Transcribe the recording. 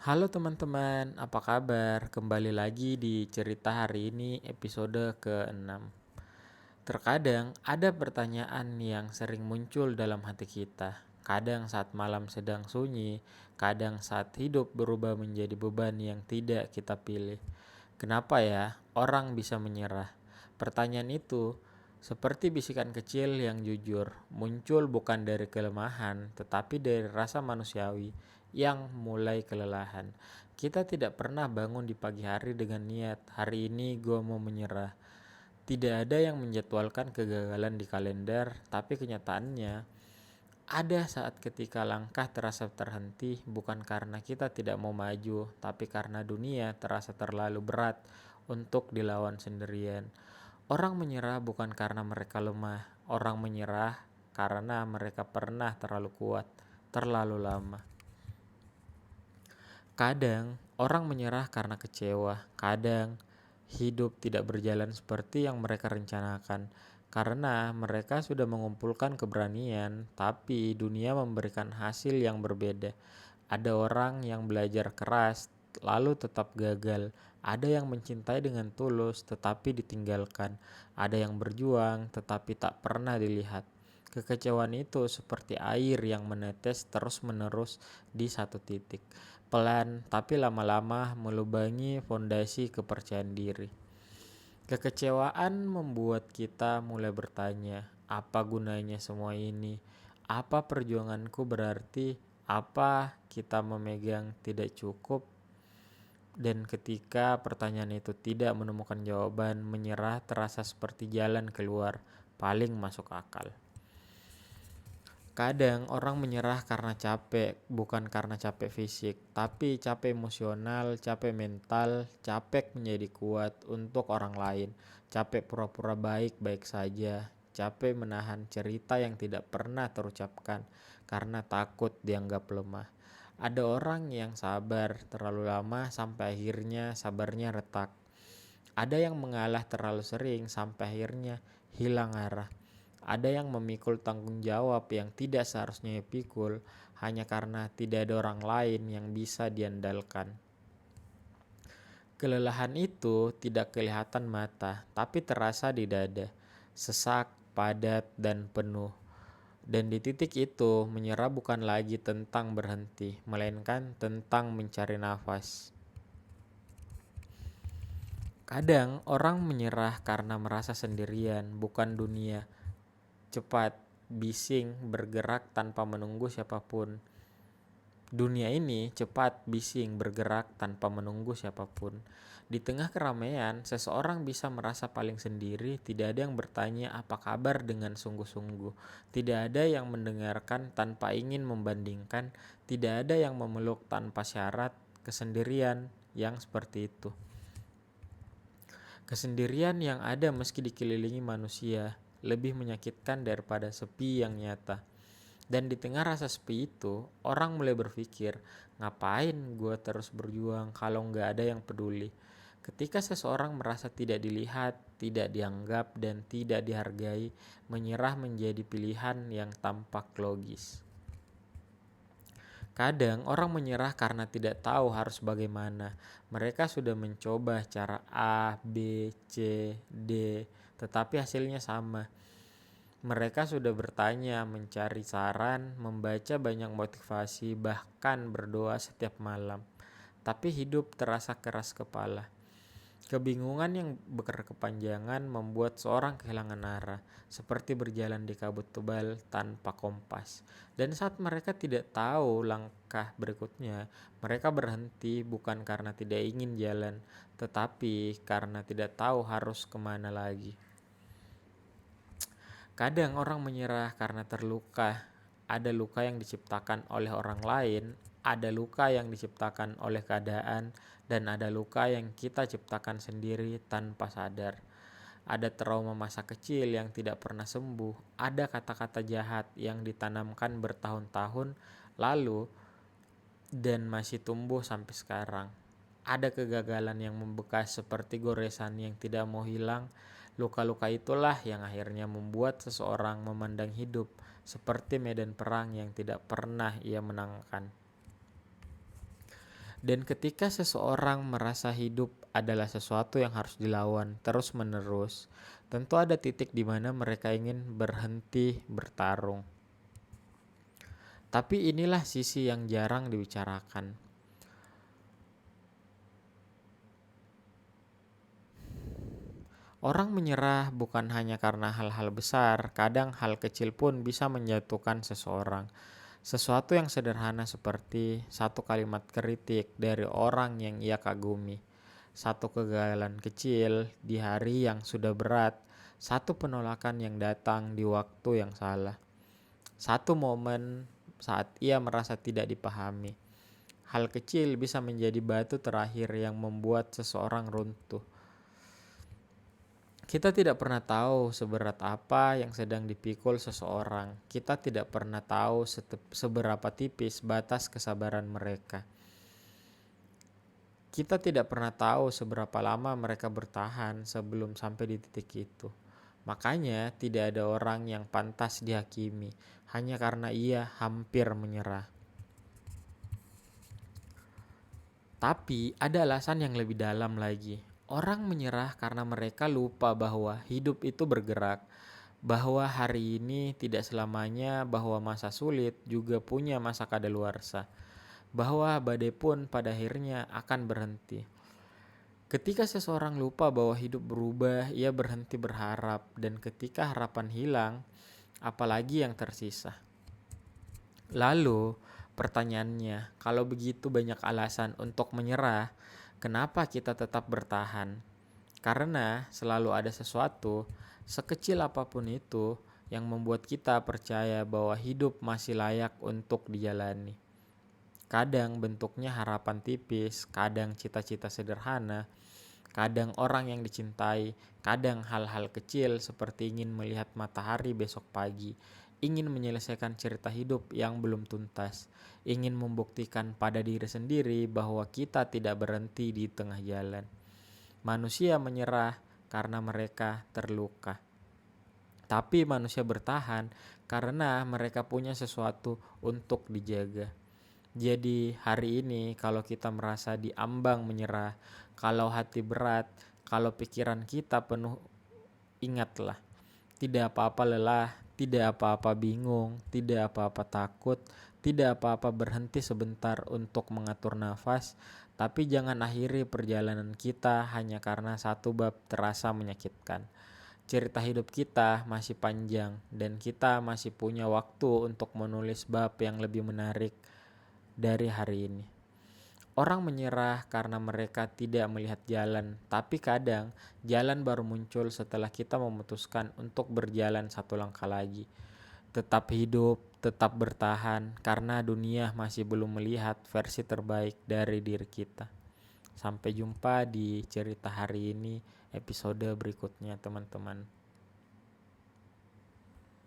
Halo teman-teman, apa kabar? Kembali lagi di cerita hari ini episode ke-6. Terkadang ada pertanyaan yang sering muncul dalam hati kita. Kadang saat malam sedang sunyi, kadang saat hidup berubah menjadi beban yang tidak kita pilih. Kenapa ya orang bisa menyerah? Pertanyaan itu seperti bisikan kecil yang jujur, muncul bukan dari kelemahan, tetapi dari rasa manusiawi yang mulai kelelahan. Kita tidak pernah bangun di pagi hari dengan niat, hari ini gue mau menyerah. Tidak ada yang menjadwalkan kegagalan di kalender, tapi kenyataannya ada saat ketika langkah terasa terhenti bukan karena kita tidak mau maju, tapi karena dunia terasa terlalu berat untuk dilawan sendirian. Orang menyerah bukan karena mereka lemah, orang menyerah karena mereka pernah terlalu kuat, terlalu lama. Kadang orang menyerah karena kecewa, kadang hidup tidak berjalan seperti yang mereka rencanakan. Karena mereka sudah mengumpulkan keberanian, tapi dunia memberikan hasil yang berbeda. Ada orang yang belajar keras, lalu tetap gagal. Ada yang mencintai dengan tulus, tetapi ditinggalkan. Ada yang berjuang, tetapi tak pernah dilihat. Kekecewaan itu seperti air yang menetes terus-menerus di satu titik. Pelan, tapi lama-lama melubangi fondasi kepercayaan diri. Kekecewaan membuat kita mulai bertanya, apa gunanya semua ini? Apa perjuanganku berarti? Apa kita memegang tidak cukup? Dan ketika pertanyaan itu tidak menemukan jawaban, menyerah terasa seperti jalan keluar paling masuk akal. Kadang orang menyerah karena capek, bukan karena capek fisik, tapi capek emosional, capek mental, capek menjadi kuat untuk orang lain, capek pura-pura baik-baik saja, capek menahan cerita yang tidak pernah terucapkan karena takut dianggap lemah. Ada orang yang sabar terlalu lama sampai akhirnya sabarnya retak. Ada yang mengalah terlalu sering sampai akhirnya hilang arah. Ada yang memikul tanggung jawab yang tidak seharusnya dipikul hanya karena tidak ada orang lain yang bisa diandalkan. Kelelahan itu tidak kelihatan mata, tapi terasa di dada, sesak, padat, dan penuh. Dan di titik itu, menyerah bukan lagi tentang berhenti, melainkan tentang mencari nafas. Kadang orang menyerah karena merasa sendirian, bukan dunia cepat, bising, bergerak tanpa menunggu siapapun. Dunia ini cepat, bising, bergerak tanpa menunggu siapapun. Di tengah keramaian, seseorang bisa merasa paling sendiri, tidak ada yang bertanya apa kabar dengan sungguh-sungguh. Tidak ada yang mendengarkan tanpa ingin membandingkan, tidak ada yang memeluk tanpa syarat, kesendirian yang seperti itu. Kesendirian yang ada meski dikelilingi manusia lebih menyakitkan daripada sepi yang nyata. Dan di tengah rasa sepi itu, orang mulai berpikir, ngapain gue terus berjuang kalau nggak ada yang peduli. Ketika seseorang merasa tidak dilihat, tidak dianggap, dan tidak dihargai, menyerah menjadi pilihan yang tampak logis. Kadang orang menyerah karena tidak tahu harus bagaimana. Mereka sudah mencoba cara A, B, C, D, tetapi hasilnya sama. Mereka sudah bertanya, mencari saran, membaca banyak motivasi, bahkan berdoa setiap malam. Tapi hidup terasa keras kepala. Kebingungan yang berkepanjangan membuat seorang kehilangan arah, seperti berjalan di kabut tebal tanpa kompas. Dan saat mereka tidak tahu langkah berikutnya, mereka berhenti bukan karena tidak ingin jalan, tetapi karena tidak tahu harus kemana lagi. Kadang orang menyerah karena terluka. Ada luka yang diciptakan oleh orang lain, ada luka yang diciptakan oleh keadaan, dan ada luka yang kita ciptakan sendiri tanpa sadar. Ada trauma masa kecil yang tidak pernah sembuh, ada kata-kata jahat yang ditanamkan bertahun-tahun lalu dan masih tumbuh sampai sekarang. Ada kegagalan yang membekas seperti goresan yang tidak mau hilang. Luka-luka itulah yang akhirnya membuat seseorang memandang hidup seperti medan perang yang tidak pernah ia menangkan. Dan ketika seseorang merasa hidup adalah sesuatu yang harus dilawan terus-menerus, tentu ada titik di mana mereka ingin berhenti bertarung. Tapi inilah sisi yang jarang dibicarakan. Orang menyerah bukan hanya karena hal-hal besar, kadang hal kecil pun bisa menjatuhkan seseorang. Sesuatu yang sederhana seperti satu kalimat kritik dari orang yang ia kagumi, satu kegagalan kecil di hari yang sudah berat, satu penolakan yang datang di waktu yang salah, satu momen saat ia merasa tidak dipahami. Hal kecil bisa menjadi batu terakhir yang membuat seseorang runtuh. Kita tidak pernah tahu seberat apa yang sedang dipikul seseorang. Kita tidak pernah tahu seberapa tipis batas kesabaran mereka. Kita tidak pernah tahu seberapa lama mereka bertahan sebelum sampai di titik itu. Makanya tidak ada orang yang pantas dihakimi hanya karena ia hampir menyerah. Tapi ada alasan yang lebih dalam lagi. Orang menyerah karena mereka lupa bahwa hidup itu bergerak, bahwa hari ini tidak selamanya, bahwa masa sulit juga punya masa kadaluarsa, bahwa badai pun pada akhirnya akan berhenti. Ketika seseorang lupa bahwa hidup berubah, ia berhenti berharap, dan ketika harapan hilang, apalagi yang tersisa. Lalu, pertanyaannya, kalau begitu banyak alasan untuk menyerah, kenapa kita tetap bertahan? Karena selalu ada sesuatu, sekecil apapun itu, yang membuat kita percaya bahwa hidup masih layak untuk dijalani. Kadang bentuknya harapan tipis, kadang cita-cita sederhana, kadang orang yang dicintai, kadang hal-hal kecil seperti ingin melihat matahari besok pagi, ingin menyelesaikan cerita hidup yang belum tuntas, ingin membuktikan pada diri sendiri bahwa kita tidak berhenti di tengah jalan. Manusia menyerah karena mereka terluka. Tapi manusia bertahan karena mereka punya sesuatu untuk dijaga. Jadi hari ini kalau kita merasa diambang menyerah, kalau hati berat, kalau pikiran kita penuh, ingatlah, tidak apa-apa lelah, tidak apa-apa bingung, tidak apa-apa takut, tidak apa-apa berhenti sebentar untuk mengatur nafas, tapi jangan akhiri perjalanan kita hanya karena satu bab terasa menyakitkan. Cerita hidup kita masih panjang dan kita masih punya waktu untuk menulis bab yang lebih menarik dari hari ini. Orang menyerah karena mereka tidak melihat jalan, tapi kadang jalan baru muncul setelah kita memutuskan untuk berjalan satu langkah lagi. Tetap hidup, tetap bertahan, karena dunia masih belum melihat versi terbaik dari diri kita. Sampai jumpa di cerita hari ini, episode berikutnya teman-teman.